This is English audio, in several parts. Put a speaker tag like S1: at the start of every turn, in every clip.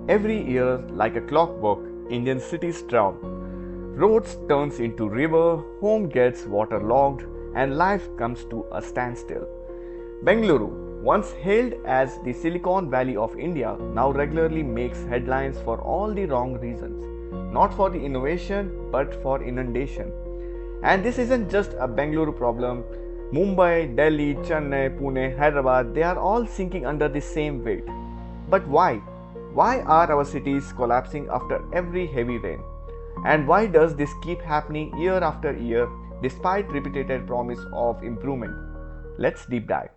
S1: Every year, like a clockwork, Indian cities drown. Roads turns into river, home gets waterlogged, and life comes to a standstill. Bengaluru, once hailed as the Silicon Valley of India, now regularly makes headlines for all the wrong reasons. Not for the innovation, but for inundation. And this isn't just a Bengaluru problem. Mumbai, Delhi, Chennai, Pune, Hyderabad, they are all sinking under the same weight. But why? Why are our cities collapsing after every heavy rain? And why does this keep happening year after year despite repeated promise of improvement? Let's deep dive.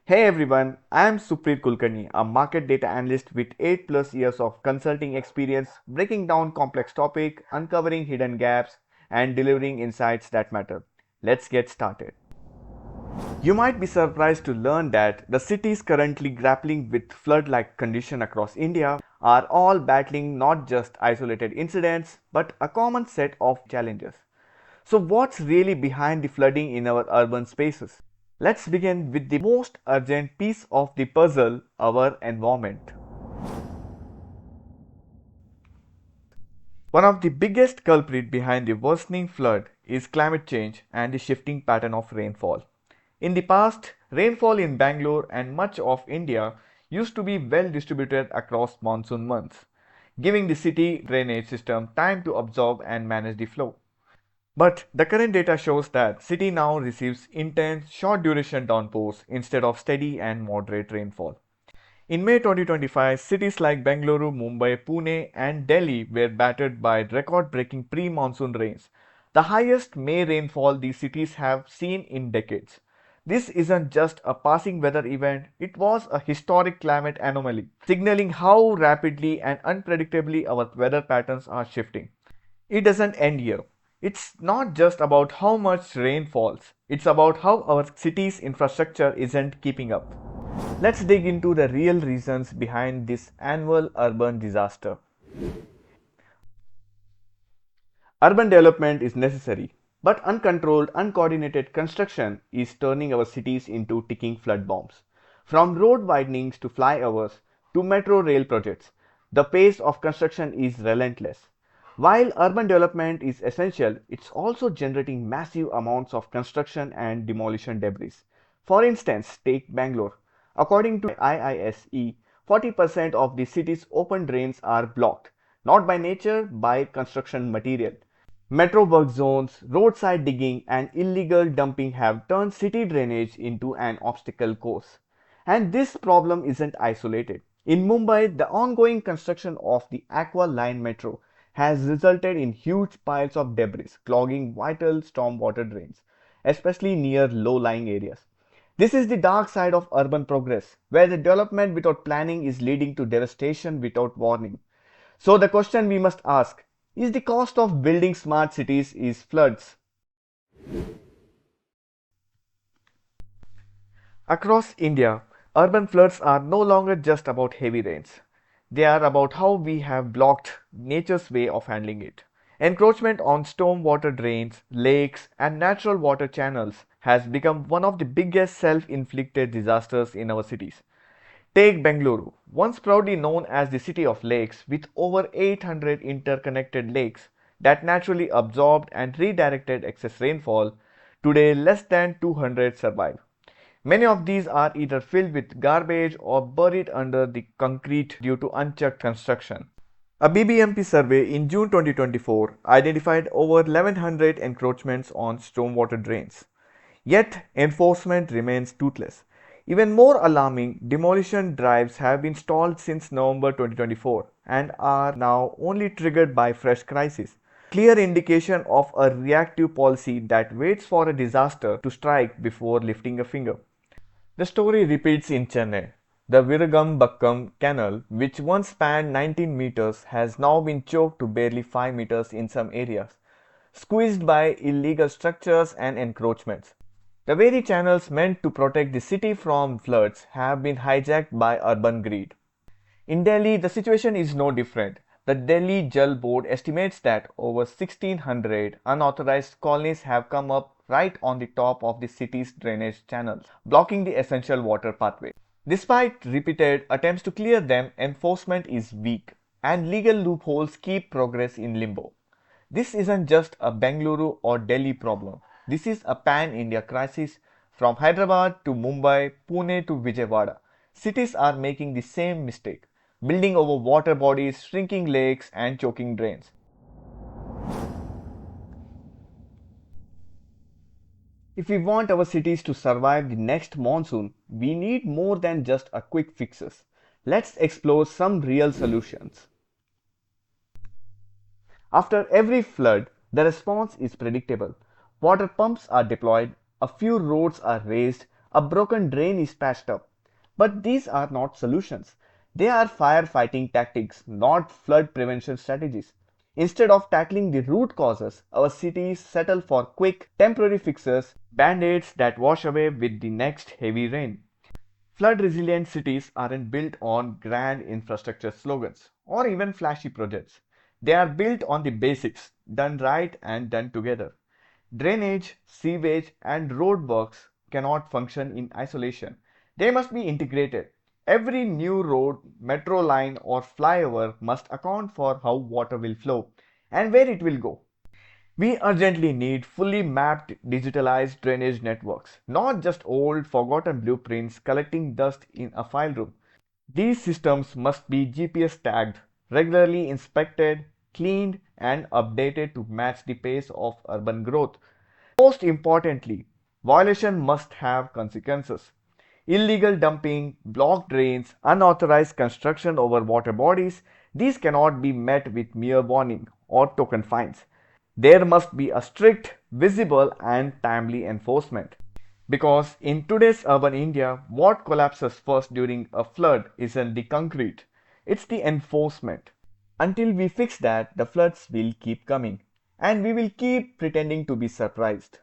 S1: Hey everyone, I am Supreet Kulkarni, a market data analyst with 8 plus years of consulting experience, breaking down complex topics, uncovering hidden gaps, and delivering insights that matter. Let's get started. You might be surprised to learn that the cities currently grappling with flood-like conditions across India are all battling not just isolated incidents but a common set of challenges. So what's really behind the flooding in our urban spaces? Let's begin with the most urgent piece of the puzzle, our environment. One of the biggest culprits behind the worsening flood is climate change and the shifting pattern of rainfall. In the past, rainfall in Bangalore and much of India used to be well distributed across monsoon months, giving the city drainage system time to absorb and manage the flow. But the current data shows that city now receives intense short duration downpours instead of steady and moderate rainfall. In May 2025, cities like Bengaluru, Mumbai, Pune, and Delhi were battered by record breaking pre monsoon rains, the highest May rainfall these cities have seen in decades. This isn't just a passing weather event, it was a historic climate anomaly, signaling how rapidly and unpredictably our weather patterns are shifting. It doesn't end here. It's not just about how much rain falls, it's about how our city's infrastructure isn't keeping up. Let's dig into the real reasons behind this annual urban disaster. Urban development is necessary, but uncontrolled, uncoordinated construction is turning our cities into ticking flood bombs. From road widenings to flyovers to metro rail projects, the pace of construction is relentless. While urban development is essential, it's also generating massive amounts of construction and demolition debris. For instance, take Bangalore. According to IISE, 40% of the city's open drains are blocked, not by nature, by construction material. Metro work zones, roadside digging, and illegal dumping have turned city drainage into an obstacle course. And this problem isn't isolated. In Mumbai, the ongoing construction of the Aqua Line metro has resulted in huge piles of debris clogging vital stormwater drains, especially near low-lying areas. This is the dark side of urban progress, where the development without planning is leading to devastation without warning. So the question we must ask is the cost of building smart cities is floods. Across India, urban floods are no longer just about heavy rains. They are about how we have blocked nature's way of handling it. Encroachment on stormwater drains, lakes, and natural water channels has become one of the biggest self-inflicted disasters in our cities. Take Bengaluru, once proudly known as the city of lakes with over 800 interconnected lakes that naturally absorbed and redirected excess rainfall, today less than 200 survive. Many of these are either filled with garbage or buried under the concrete due to unchecked construction. A BBMP survey in June 2024 identified over 1100 encroachments on stormwater drains. Yet, enforcement remains toothless. Even more alarming, demolition drives have been stalled since November 2024 and are now only triggered by fresh crises. Clear indication of a reactive policy that waits for a disaster to strike before lifting a finger. The story repeats in Chennai. The Virugam Canal, which once spanned 19 meters, has now been choked to barely 5 meters in some areas, squeezed by illegal structures and encroachments. The very channels meant to protect the city from floods have been hijacked by urban greed. In Delhi, the situation is no different. The Delhi Jal Board estimates that over 1600 unauthorized colonies have come up right on the top of the city's drainage channels, blocking the essential water pathway. Despite repeated attempts to clear them, enforcement is weak and legal loopholes keep progress in limbo. This isn't just a Bengaluru or Delhi problem. This is a pan-India crisis from Hyderabad to Mumbai, Pune to Vijayawada. Cities are making the same mistake, building over water bodies, shrinking lakes and choking drains. If we want our cities to survive the next monsoon, we need more than just a quick fixes. Let's explore some real solutions. After every flood, the response is predictable. Water pumps are deployed, a few roads are raised, a broken drain is patched up. But these are not solutions. They are firefighting tactics, not flood prevention strategies. Instead of tackling the root causes, our cities settle for quick, temporary fixes, band-aids that wash away with the next heavy rain. Flood resilient cities aren't built on grand infrastructure slogans or even flashy projects. They are built on the basics, done right and done together. Drainage, sewage, and road works cannot function in isolation. They must be integrated. Every new road, metro line, or flyover must account for how water will flow and where it will go. We urgently need fully mapped digitalized drainage networks, not just old forgotten blueprints collecting dust in a file room. These systems must be GPS tagged, regularly inspected, cleaned, and updated to match the pace of urban growth. Most importantly, violation must have consequences. Illegal dumping, blocked drains, unauthorized construction over water bodies, these cannot be met with mere warning or token fines. There must be a strict, visible, and timely enforcement. Because in today's urban India, what collapses first during a flood isn't the concrete, it's the enforcement. Until we fix that, the floods will keep coming, and we will keep pretending to be surprised.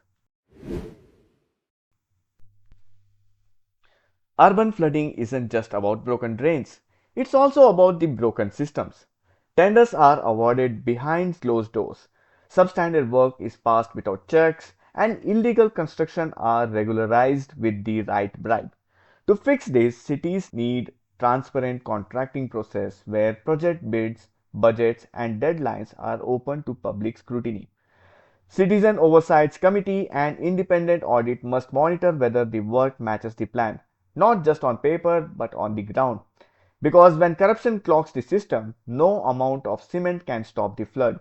S1: Urban flooding isn't just about broken drains, it's also about the broken systems. Tenders are awarded behind closed doors, substandard work is passed without checks, and illegal construction are regularized with the right bribe. To fix this, cities need transparent contracting process where project bids, budgets, and deadlines are open to public scrutiny. Citizen Oversight Committee and independent audit must monitor whether the work matches the plan, not just on paper but on the ground. Because when corruption clogs the system, no amount of cement can stop the flood.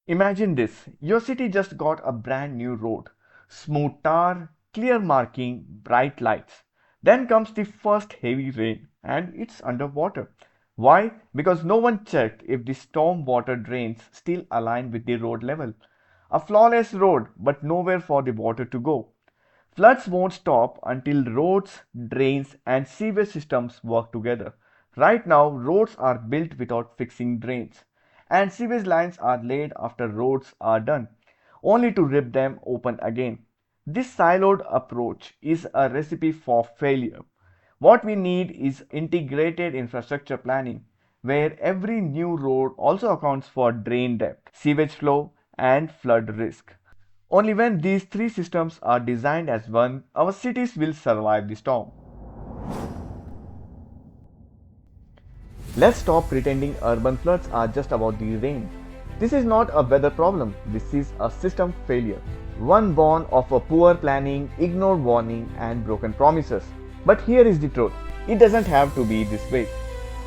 S1: Imagine this, your city just got a brand new road, smooth tar, clear marking, bright lights. Then comes the first heavy rain and it's underwater. Why? Because no one checked if the storm water drains still align with the road level. A flawless road, but nowhere for the water to go. Floods won't stop until roads, drains, and sewage systems work together. Right now, roads are built without fixing drains, and sewage lines are laid after roads are done, only to rip them open again. This siloed approach is a recipe for failure. What we need is integrated infrastructure planning, where every new road also accounts for drain depth, sewage flow, and flood risk. Only when these three systems are designed as one, our cities will survive the storm. Let's stop pretending urban floods are just about the rain. This is not a weather problem, this is a system failure. One born of a poor planning, ignored warning, and broken promises. But here is the truth, it doesn't have to be this way.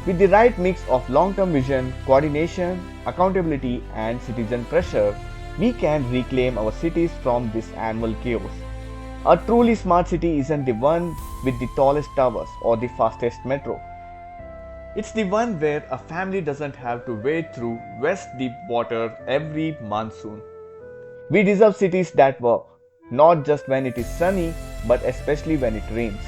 S1: With the right mix of long-term vision, coordination, accountability, and citizen pressure, we can reclaim our cities from this annual chaos. A truly smart city isn't the one with the tallest towers or the fastest metro. It's the one where a family doesn't have to wade through waist deep water every monsoon. We deserve cities that work, not just when it is sunny, but especially when it rains.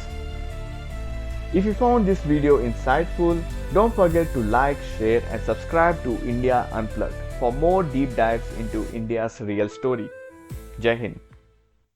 S1: If you found this video insightful, don't forget to like, share, and subscribe to India Unplugged for more deep dives into India's real story. Jai Hind.